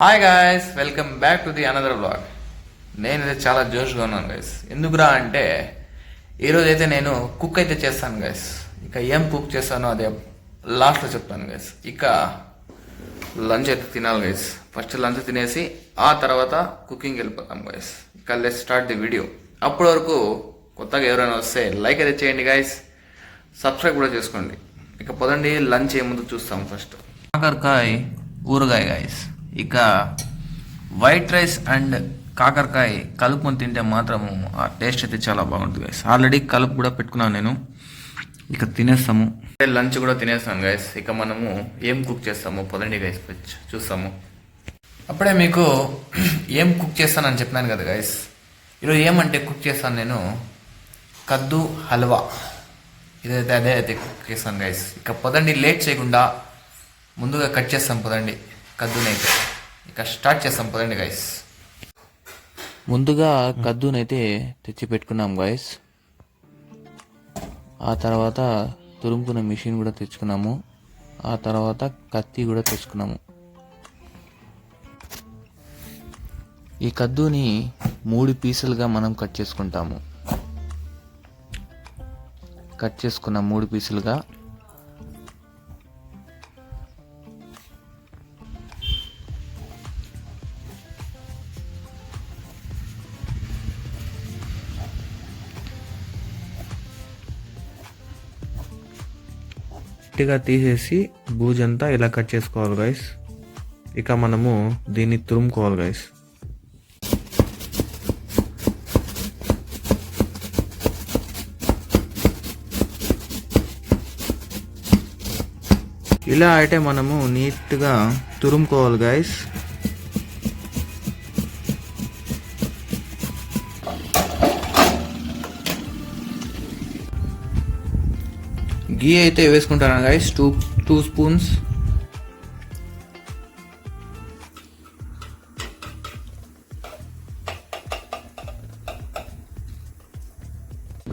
Hi guys, welcome back to the another blog. నేనైతే చాలా జోష్గా ఉన్నాను గైస్. ఎందుకురా అంటే ఈరోజు అయితే నేను కుక్ అయితే చేస్తాను గైస్. ఇక ఏం కుక్ చేస్తానో అదే లాస్ట్లో చెప్తాను గైస్. ఇక లంచ్ అయితే తినాలి గైస్. ఫస్ట్ లంచ్ తినేసి ఆ తర్వాత కుకింగ్ వెళ్ళిపోతాం గైస్. ఇక లెట్స్ స్టార్ట్ ది వీడియో. అప్పటి వరకు కొత్తగా ఎవరైనా వస్తే లైక్ అయితే చేయండి గైస్, సబ్స్క్రైబ్ కూడా చేసుకోండి. ఇక పదండి లంచ్ ఏముందో చూస్తాం. ఫస్ట్ కాకరకాయ ఊరగాయ గైస్. ఇక వైట్ రైస్ అండ్ కాకరకాయ కలుపుకొని తింటే మాత్రము ఆ టేస్ట్ అయితే చాలా బాగుంటుంది గైస్. ఆల్రెడీ కలుపు కూడా పెట్టుకున్నాను నేను. ఇక తినేస్తాము, లంచ్ కూడా తినేస్తాను గైస్. ఇక మనము ఏం కుక్ చేస్తాము పదండి గైస్ చూస్తాము. అప్పుడే మీకు ఏం కుక్ చేస్తానని చెప్పినాను కదా గైస్. ఈరోజు ఏమంటే కుక్ చేస్తాను నేను కద్దు హల్వా. ఇదైతే అదే అయితే కుక్ చేస్తాను గైస్. ఇక పదండి లేట్ చేయకుండా ముందుగా కట్ చేస్తాం పదండి కద్దునైతే. ఇక స్టార్ట్ చేస్తాం పదండి గైస్. ముందుగా కద్దునైతే తెచ్చి పెట్టుకున్నాం గైస్. ఆ తర్వాత తురుముకున్న మిషన్ కూడా తెచ్చుకున్నాము. ఆ తర్వాత కత్తి కూడా తెచ్చుకున్నాము. ఈ కద్దుని 3 పీసులుగా మనం కట్ చేసుకుంటాము. కట్ చేసుకున్న 3 పీసులుగా గట్టిగా తీసేసి బూజంతా ఇలా కట్ చేసుకోవాలి గైస్. ఇక మనము దీన్ని తురుముకోవాలి గైస్. ఇలా అయితే మనము నీట్గా తురుముకోవాలి గైస్. గీ అయితే వేసుకుంటాను గైస్, 2 స్పూన్స్.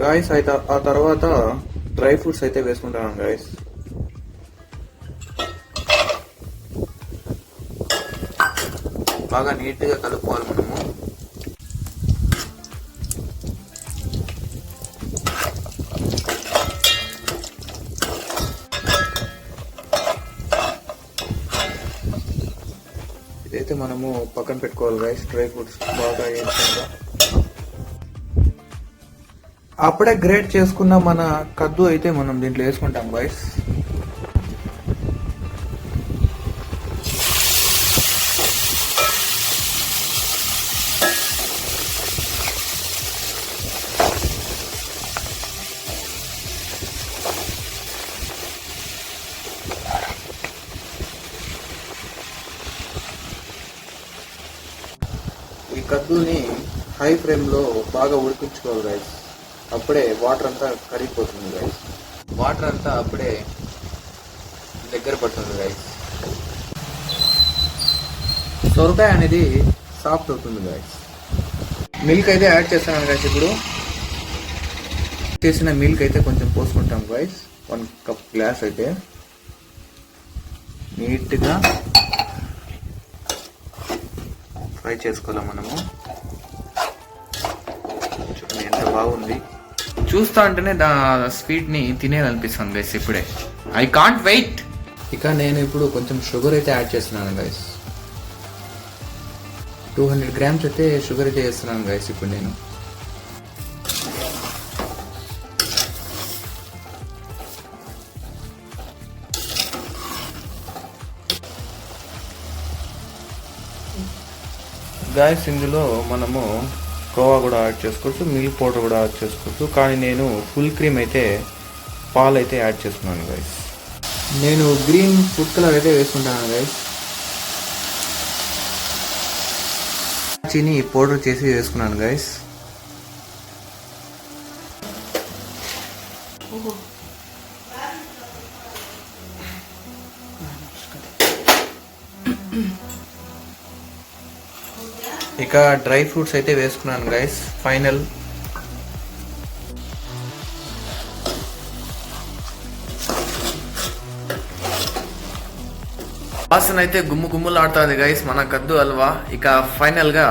గాయస్ అయితే ఆ తర్వాత డ్రై ఫ్రూట్స్ అయితే వేసుకుంటాను గాయస్. బాగా నీట్గా కలుపుకోవాలి మనము. ఇదైతే మనము పక్కన పెట్టుకోవాలి గైస్. డ్రై ఫ్రూట్స్ బాగా వేసుకుంటా అప్పుడే గ్రేట్ చేసుకున్న మన కద్దు అయితే మనం దీంట్లో వేసుకుంటాం గైస్. ఈ కద్దుని హై ఫ్లేమ్లో బాగా ఉడికించుకోవాలి గైస్. అప్పుడే వాటర్ అంతా కరిగిపోతుంది గైస్. వాటర్ అంతా అప్పుడే దగ్గర పడుతుంది గైస్. సొరకాయ అనేది సాఫ్ట్ అవుతుంది గైస్. మిల్క్ అయితే యాడ్ చేస్తాను గైస్. ఇప్పుడు చేసిన మిల్క్ అయితే కొంచెం పోసుకుంటాం గైస్. 1 కప్ గ్లాస్ అయితే నీట్గా ఫ్రై చేసుకోవాలి మనము. చూడండి ఎంత బాగుంది. చూస్తా అంటేనే స్వీట్ని తినేయాలనిపిస్తుంది గైస్ ఇప్పుడే. I can't wait. ఇక నేను ఇప్పుడు కొంచెం షుగర్ అయితే యాడ్ చేస్తున్నాను గైస్. 200 గ్రామ్స్ అయితే షుగర్ అయితే వేస్తున్నాను గైస్ ఇప్పుడు నేను. గాయస్ ఇందులో మనము కోవా కూడా యాడ్ చేసుకోవచ్చు, మిల్క్ పౌడర్ కూడా యాడ్ చేసుకోవచ్చు. కానీ నేను ఫుల్ క్రీమ్ అయితే పాలు అయితే యాడ్ చేస్తున్నాను గైస్. నేను గ్రీన్ ఫుడ్ కలర్ అయితే వేసుకుంటాను గైస్. చీని పౌడర్ చేసి వేసుకున్నాను గైస్. ఇక డ్రై ఫ్రూట్స్ అయితే వేసుకున్నాను గైస్. ఫైనల్ వాసన అయితే గుమ్ము గుమ్ములాడుతుంది గైస్ మన కద్దు హల్వా. ఇక ఫైనల్ గా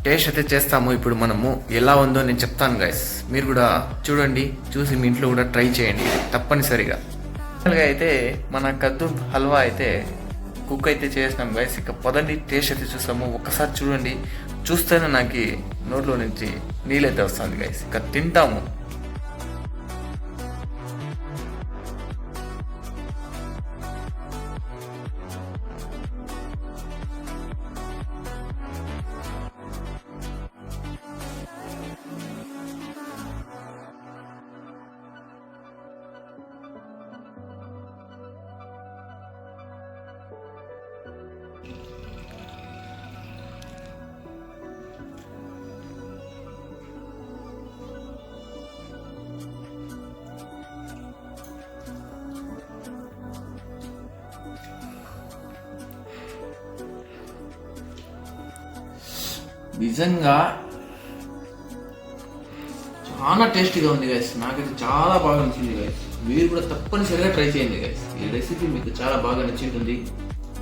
టేస్ట్ అయితే చేస్తాము ఇప్పుడు మనము. ఎలా ఉందో నేను చెప్తాను గైస్, మీరు కూడా చూడండి, చూసి మీ ఇంట్లో కూడా ట్రై చేయండి తప్పనిసరిగా. ఫైనల్గా అయితే మన కద్దు హల్వా అయితే కుక్ అయితే చేసినాం గైస్. ఇక పదండి టేస్ట్ అయితే చూస్తాము. ఒక్కసారి చూడండి, చూస్తేనే నాకు నోట్లో నుంచి నీళ్ళైతే వస్తుంది గైస్. ఇక తింటాము. నిజంగా చాలా టేస్టీగా ఉంది గైస్. నాకైతే చాలా బాగా నచ్చింది గైస్. మీరు కూడా తప్పనిసరిగా ట్రై చేయండి గైస్. ఈ రెసిపీ మీకు చాలా బాగా నచ్చింటుంది.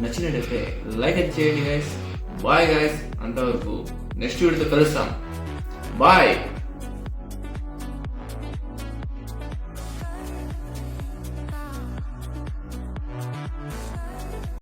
నచ్చినట్టయితే లైక్ అయితే చేయండి గైస్. బాయ్ గైస్, అంతవరకు నెక్స్ట్ వీడియోతో కలుస్తాం. బాయ్.